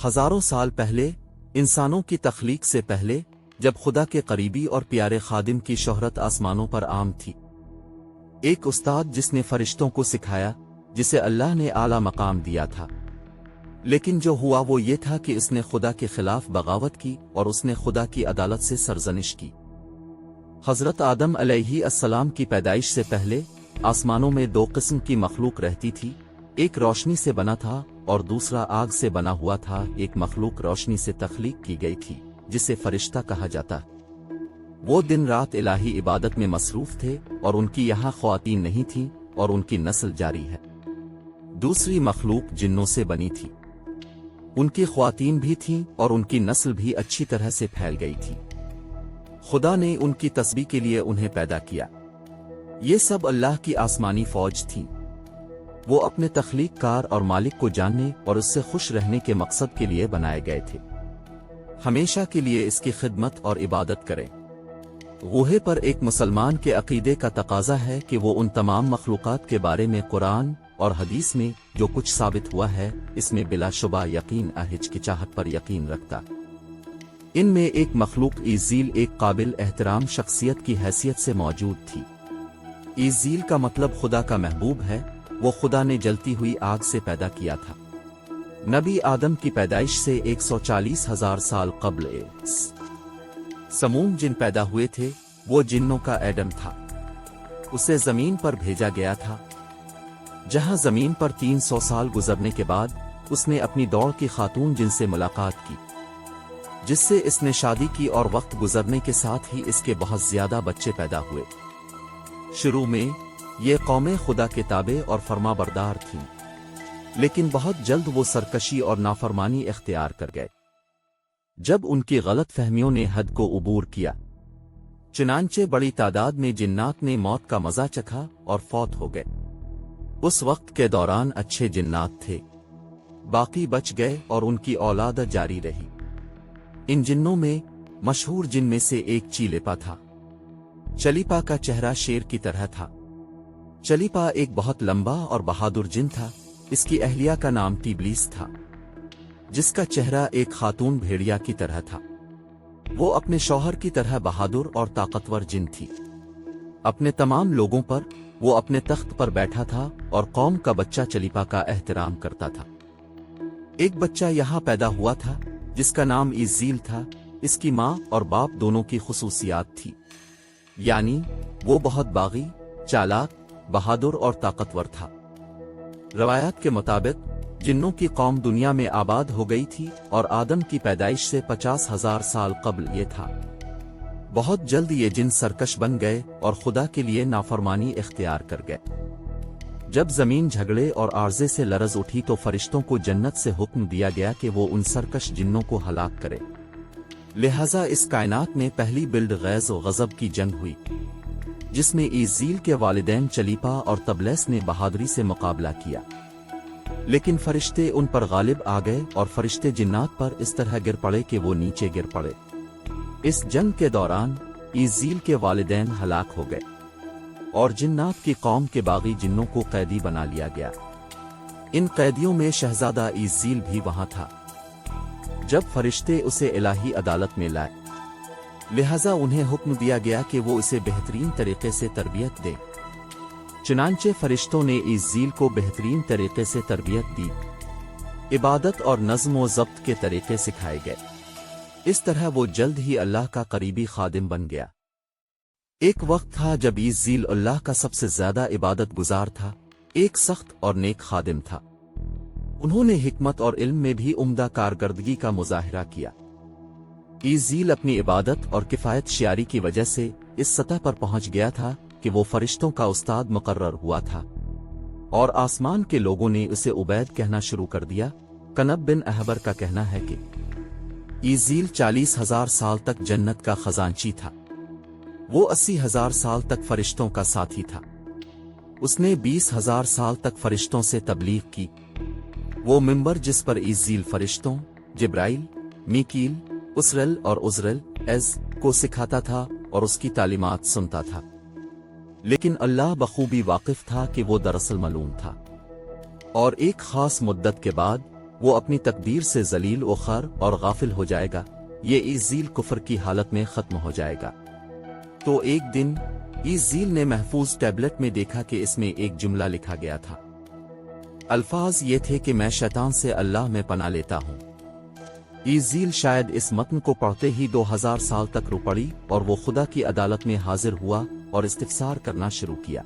ہزاروں سال پہلے، انسانوں کی تخلیق سے پہلے، جب خدا کے قریبی اور پیارے خادم کی شہرت آسمانوں پر عام تھی، ایک استاد جس نے فرشتوں کو سکھایا، جسے اللہ نے اعلیٰ مقام دیا تھا، لیکن جو ہوا وہ یہ تھا کہ اس نے خدا کے خلاف بغاوت کی اور اس نے خدا کی عدالت سے سرزنش کی۔ حضرت آدم علیہ السلام کی پیدائش سے پہلے آسمانوں میں دو قسم کی مخلوق رہتی تھی، ایک روشنی سے بنا تھا اور دوسرا آگ سے بنا ہوا تھا۔ ایک مخلوق روشنی سے تخلیق کی گئی تھی جسے فرشتہ کہا جاتا، وہ دن رات الہی عبادت میں مصروف تھے اور ان کی یہاں خواتین نہیں تھیں اور ان کی نسل جاری ہے۔ دوسری مخلوق جنوں سے بنی تھی، ان کی خواتین بھی تھیں اور ان کی نسل بھی اچھی طرح سے پھیل گئی تھی۔ خدا نے ان کی تسبیح کے لیے انہیں پیدا کیا۔ یہ سب اللہ کی آسمانی فوج تھی، وہ اپنے تخلیق کار اور مالک کو جاننے اور اس سے خوش رہنے کے مقصد کے لیے بنائے گئے تھے، ہمیشہ کے لیے اس کی خدمت اور عبادت کریں۔ غوہے پر ایک مسلمان کے عقیدے کا تقاضا ہے کہ وہ ان تمام مخلوقات کے بارے میں قرآن اور حدیث میں جو کچھ ثابت ہوا ہے اس میں بلا شبہ یقین ہچکچاہٹ پر یقین رکھتا۔ ان میں ایک مخلوق ایزیل ایک قابل احترام شخصیت کی حیثیت سے موجود تھی۔ ایزیل کا مطلب خدا کا محبوب ہے، وہ خدا نے جلتی ہوئی آگ سے پیدا کیا تھا۔ نبی آدم کی پیدائش سے 140,000 سال قبل سموم جن پیدا ہوئے تھے، وہ جنوں کا ایڈم تھا۔ اسے زمین پر بھیجا گیا تھا، جہاں زمین پر 300 سال گزرنے کے بعد اس نے اپنی دوڑ کی خاتون جن سے ملاقات کی، جس سے اس نے شادی کی اور وقت گزرنے کے ساتھ ہی اس کے بہت زیادہ بچے پیدا ہوئے۔ شروع میں یہ قومیں خدا کے تابع اور فرما بردار تھیں، لیکن بہت جلد وہ سرکشی اور نافرمانی اختیار کر گئے جب ان کی غلط فہمیوں نے حد کو عبور کیا۔ چنانچہ بڑی تعداد میں جنات نے موت کا مزہ چکھا اور فوت ہو گئے۔ اس وقت کے دوران اچھے جنات تھے، باقی بچ گئے اور ان کی اولاد جاری رہی۔ ان جنوں میں مشہور جن میں سے ایک چلیپا تھا۔ چلیپا کا چہرہ شیر کی طرح تھا۔ چلیپا ایک بہت لمبا اور بہادر جن تھا۔ اس کی اہلیہ کا نام ٹیبلیس تھا، جس کا چہرہ ایک خاتون بھیڑیا کی طرح تھا۔ وہ اپنے شوہر کی طرح بہادر اور طاقتور جن تھی۔ اپنے تمام لوگوں پر وہ اپنے تخت پر بیٹھا تھا اور قوم کا بچہ چلیپا کا احترام کرتا تھا۔ ایک بچہ یہاں پیدا ہوا تھا جس کا نام ایزیل تھا۔ اس کی ماں اور باپ دونوں کی خصوصیات تھی، یعنی وہ بہت باغی، چالاک، بہادر اور طاقتور تھا۔ روایات کے مطابق جنوں کی قوم دنیا میں آباد ہو گئی تھی اور آدم کی پیدائش سے 50,000 سال قبل یہ تھا۔ بہت جلد یہ جن سرکش بن گئے اور خدا کے لیے نافرمانی اختیار کر گئے۔ جب زمین جھگڑے اور عارضے سے لرز اٹھی تو فرشتوں کو جنت سے حکم دیا گیا کہ وہ ان سرکش جنوں کو ہلاک کرے۔ لہذا اس کائنات میں پہلی بلڈ غیظ و غضب کی جنگ ہوئی، جس میں ایزیل کے والدین چلیپا اور تبلیس نے بہادری سے مقابلہ کیا، لیکن فرشتے ان پر غالب آ گئے اور فرشتے جنات پر اس طرح گر پڑے کہ وہ نیچے گر پڑے۔ اس جنگ کے دوران ایزیل کے والدین ہلاک ہو گئے اور جنات کی قوم کے باغی جنوں کو قیدی بنا لیا گیا۔ ان قیدیوں میں شہزادہ ایزیل بھی وہاں تھا۔ جب فرشتے اسے الہی عدالت میں لائے، لہذا انہیں حکم دیا گیا کہ وہ اسے بہترین طریقے سے تربیت دیں۔ چنانچہ فرشتوں نے ایزیل کو بہترین طریقے سے تربیت دی، عبادت اور نظم و ضبط کے طریقے سکھائے گئے۔ اس طرح وہ جلد ہی اللہ کا قریبی خادم بن گیا۔ ایک وقت تھا جب ایزیل اللہ کا سب سے زیادہ عبادت گزار تھا، ایک سخت اور نیک خادم تھا۔ انہوں نے حکمت اور علم میں بھی عمدہ کارکردگی کا مظاہرہ کیا۔ ایزیل اپنی عبادت اور کفایت شیاری کی وجہ سے اس سطح پر پہنچ گیا تھا کہ وہ فرشتوں کا استاد مقرر ہوا تھا، اور آسمان کے لوگوں نے اسے عبید کہنا شروع کر دیا۔ کنب بن احبر کا کہنا ہے کہ ایزیل 40,000 سال تک جنت کا خزانچی تھا۔ وہ 80,000 سال تک فرشتوں کا ساتھی تھا۔ اس نے 20,000 سال تک فرشتوں سے تبلیغ کی۔ وہ منبر جس پر ایزیل فرشتوں جبرائیل، میکیل، اسرل اور عزرل کو سکھاتا تھا اور اس کی تعلیمات سنتا تھا، لیکن اللہ بخوبی واقف تھا کہ وہ دراصل ملعون تھا۔ اور ایک خاص مدت کے بعد وہ اپنی تقدیر سے ذلیل و خار اور غافل ہو جائے گا، یہ ایزیل کفر کی حالت میں ختم ہو جائے گا۔ تو ایک دن ایزیل نے محفوظ ٹیبلٹ میں دیکھا کہ اس میں ایک جملہ لکھا گیا تھا۔ الفاظ یہ تھے کہ میں شیطان سے اللہ میں پناہ لیتا ہوں۔ ایزیل شاید اس متن کو پڑھتے ہی 2000 سال تک رو پڑی اور وہ خدا کی عدالت میں حاضر ہوا اور استفسار کرنا شروع کیا،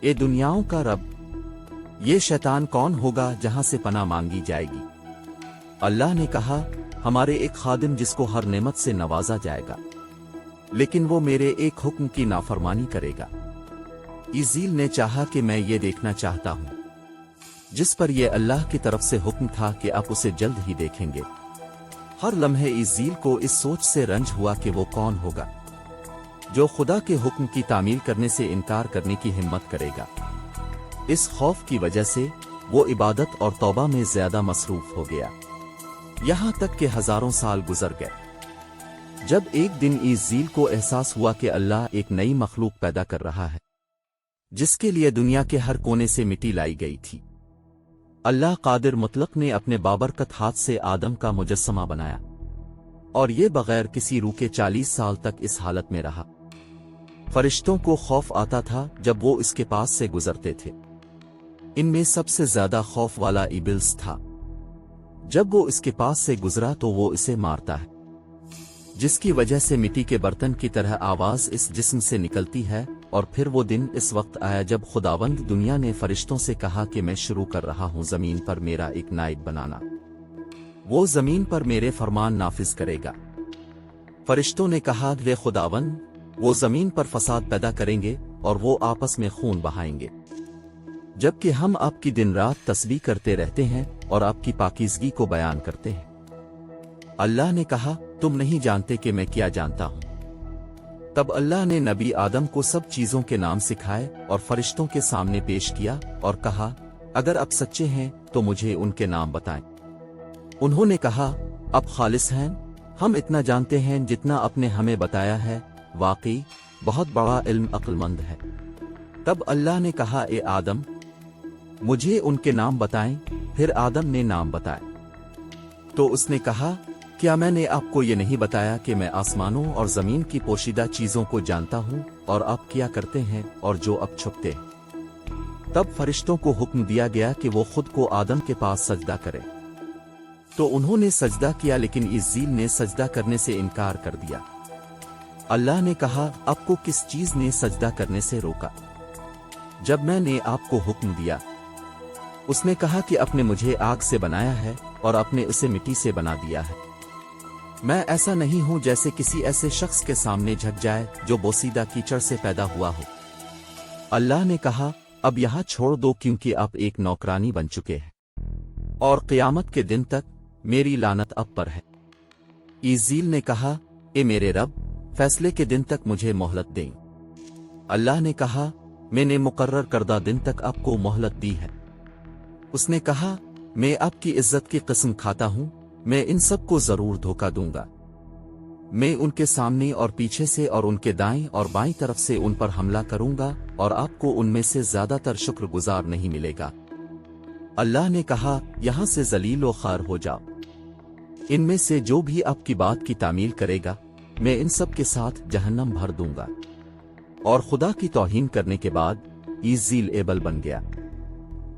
اے دنیاؤں کا رب، یہ شیطان کون ہوگا جہاں سے پناہ مانگی جائے گی؟ اللہ نے کہا، ہمارے ایک خادم جس کو ہر نعمت سے نوازا جائے گا، لیکن وہ میرے ایک حکم کی نافرمانی کرے گا۔ ایزیل نے چاہا کہ میں یہ دیکھنا چاہتا ہوں، جس پر یہ اللہ کی طرف سے حکم تھا کہ آپ اسے جلد ہی دیکھیں گے۔ ہر لمحے ایزیل کو اس سوچ سے رنج ہوا کہ وہ کون ہوگا جو خدا کے حکم کی تعمیل کرنے سے انکار کرنے کی ہمت کرے گا۔ اس خوف کی وجہ سے وہ عبادت اور توبہ میں زیادہ مصروف ہو گیا، یہاں تک کہ ہزاروں سال گزر گئے۔ جب ایک دن ایزیل کو احساس ہوا کہ اللہ ایک نئی مخلوق پیدا کر رہا ہے جس کے لیے دنیا کے ہر کونے سے مٹی لائی گئی تھی، اللہ قادر مطلق نے اپنے بابرکت ہاتھ سے آدم کا مجسمہ بنایا، اور یہ بغیر کسی روح کے 40 سال تک اس حالت میں رہا۔ فرشتوں کو خوف آتا تھا جب وہ اس کے پاس سے گزرتے تھے، ان میں سب سے زیادہ خوف والا ابلیس تھا۔ جب وہ اس کے پاس سے گزرا تو وہ اسے مارتا ہے، جس کی وجہ سے مٹی کے برتن کی طرح آواز اس جسم سے نکلتی ہے۔ اور پھر وہ دن اس وقت آیا جب خداوند دنیا نے فرشتوں سے کہا کہ میں شروع کر رہا ہوں زمین پر میرا ایک نائب بنانا، وہ زمین پر میرے فرمان نافذ کرے گا۔ فرشتوں نے کہا، لے خداوند، وہ زمین پر فساد پیدا کریں گے اور وہ آپس میں خون بہائیں گے، جبکہ ہم آپ کی دن رات تسبیح کرتے رہتے ہیں اور آپ کی پاکیزگی کو بیان کرتے ہیں۔ اللہ نے کہا، تم نہیں جانتے کہ میں کیا جانتا ہوں۔ تب اللہ نے نبی آدم کو سب چیزوں کے نام سکھائے اور فرشتوں کے سامنے پیش کیا اور کہا، اگر آپ سچے ہیں تو مجھے ان کے نام بتائیں۔ انہوں نے کہا، اب خالص ہیں، ہم اتنا جانتے ہیں جتنا آپ نے ہمیں بتایا ہے، واقعی بہت بڑا علم عقل مند ہے۔ تب اللہ نے کہا، اے آدم، مجھے ان کے نام بتائیں۔ پھر آدم نے نام بتائے تو اس نے کہا، کیا میں نے آپ کو یہ نہیں بتایا کہ میں آسمانوں اور زمین کی پوشیدہ چیزوں کو جانتا ہوں اور آپ کیا کرتے ہیں اور جو اب چھپتے ہیں؟ تب فرشتوں کو حکم دیا گیا کہ وہ خود کو آدم کے پاس سجدہ کرے، تو انہوں نے سجدہ کیا، لیکن ایزیل نے سجدہ کرنے سے انکار کر دیا۔ اللہ نے کہا، آپ کو کس چیز نے سجدہ کرنے سے روکا جب میں نے آپ کو حکم دیا؟ اس نے کہا کہ آپ نے مجھے آگ سے بنایا ہے اور آپ نے اسے مٹی سے بنا دیا ہے۔ میں ایسا نہیں ہوں جیسے کسی ایسے شخص کے سامنے جھک جائے جو بوسیدہ کیچڑ سے پیدا ہوا ہو۔ اللہ نے کہا، اب یہاں چھوڑ دو کیونکہ آپ ایک نوکرانی بن چکے ہیں اور قیامت کے دن تک میری لعنت اب پر ہے۔ ایزیل نے کہا، اے میرے رب، فیصلے کے دن تک مجھے مہلت دیں۔ اللہ نے کہا، میں نے مقرر کردہ دن تک آپ کو مہلت دی ہے۔ اس نے کہا، میں آپ کی عزت کی قسم کھاتا ہوں، میں ان سب کو ضرور دھوکہ دوں گا۔ میں ان کے سامنے اور پیچھے سے اور ان کے دائیں اور بائیں طرف سے ان پر حملہ کروں گا اور آپ کو ان میں سے زیادہ تر شکر گزار نہیں ملے گا۔ اللہ نے کہا، یہاں سے ذلیل و خوار ہو جاؤ۔ ان میں سے جو بھی آپ کی بات کی تعمیل کرے گا میں ان سب کے ساتھ جہنم بھر دوں گا۔ اور خدا کی توہین کرنے کے بعد ایزیل ایبل بن گیا۔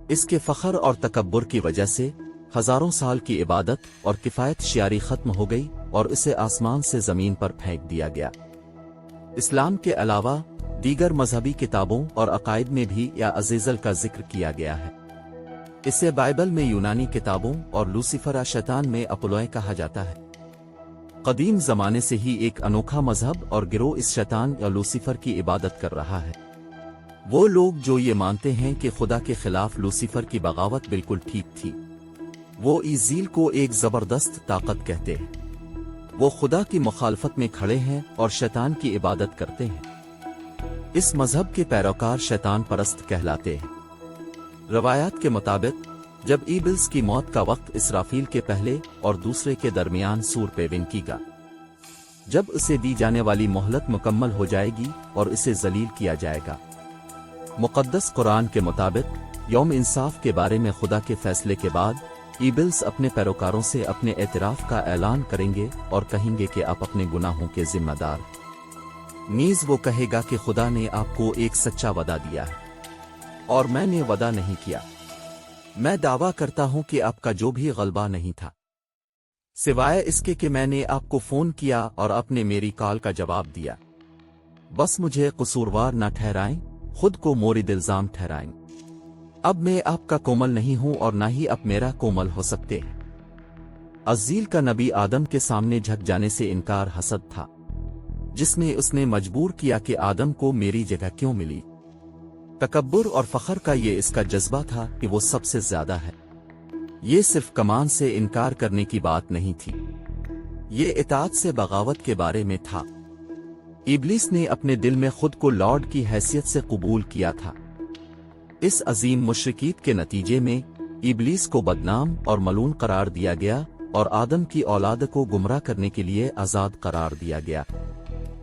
اس کے فخر اور تکبر کی وجہ سے ہزاروں سال کی عبادت اور کفایت شیاری ختم ہو گئی اور اسے آسمان سے زمین پر پھینک دیا گیا۔ اسلام کے علاوہ دیگر مذہبی کتابوں اور عقائد میں بھی یا عزیزل کا ذکر کیا گیا ہے۔ اسے بائبل میں یونانی کتابوں اور لوسیفر شیطان میں اپولوئے کہا جاتا ہے۔ قدیم زمانے سے ہی ایک انوکھا مذہب اور گروہ اس شیطان یا لوسیفر کی عبادت کر رہا ہے۔ وہ لوگ جو یہ مانتے ہیں کہ خدا کے خلاف لوسیفر کی بغاوت بالکل ٹھیک تھی، وہ ایزیل کو ایک زبردست طاقت کہتے ہیں۔ وہ خدا کی مخالفت میں کھڑے ہیں اور شیطان کی عبادت کرتے ہیں۔ اس مذہب کے پیروکار شیطان پرست کہلاتے ہیں۔ روایات کے مطابق جب ایبلس کی موت کا وقت اسرافیل کے پہلے اور دوسرے کے درمیان سور پیوند کی گا، جب اسے دی جانے والی مہلت مکمل ہو جائے گی اور اسے ذلیل کیا جائے گا۔ مقدس قرآن کے مطابق یوم انصاف کے بارے میں خدا کے فیصلے کے بعد ایبلس اپنے پیروکاروں سے اپنے اعتراف کا اعلان کریں گے اور کہیں گے کہ آپ اپنے گناہوں کے ذمہ دار ہیں۔ نیز وہ کہے گا کہ خدا نے آپ کو ایک سچا وعدہ دیا ہے اور میں نے وعدہ نہیں کیا۔ میں دعویٰ کرتا ہوں کہ آپ کا جو بھی غلبہ نہیں تھا سوائے اس کے کہ میں نے آپ کو فون کیا اور آپ نے میری کال کا جواب دیا۔ بس مجھے قصوروار نہ ٹھہرائیں، خود کو مورد الزام ٹھہرائیں۔ اب میں آپ کا کومل نہیں ہوں اور نہ ہی آپ میرا کومل ہو سکتے ہیں۔ عزیل کا نبی آدم کے سامنے جھک جانے سے انکار حسد تھا، جس میں اس نے مجبور کیا کہ آدم کو میری جگہ کیوں ملی۔ تکبر اور فخر کا یہ اس کا جذبہ تھا کہ وہ سب سے زیادہ ہے۔ یہ صرف کمان سے انکار کرنے کی بات نہیں تھی، یہ اطاعت سے بغاوت کے بارے میں تھا۔ ابلیس نے اپنے دل میں خود کو لارڈ کی حیثیت سے قبول کیا تھا۔ اس عظیم مشرکیت کے نتیجے میں ابلیس کو بدنام اور ملعون قرار دیا گیا اور آدم کی اولاد کو گمراہ کرنے کے لیے آزاد قرار دیا گیا۔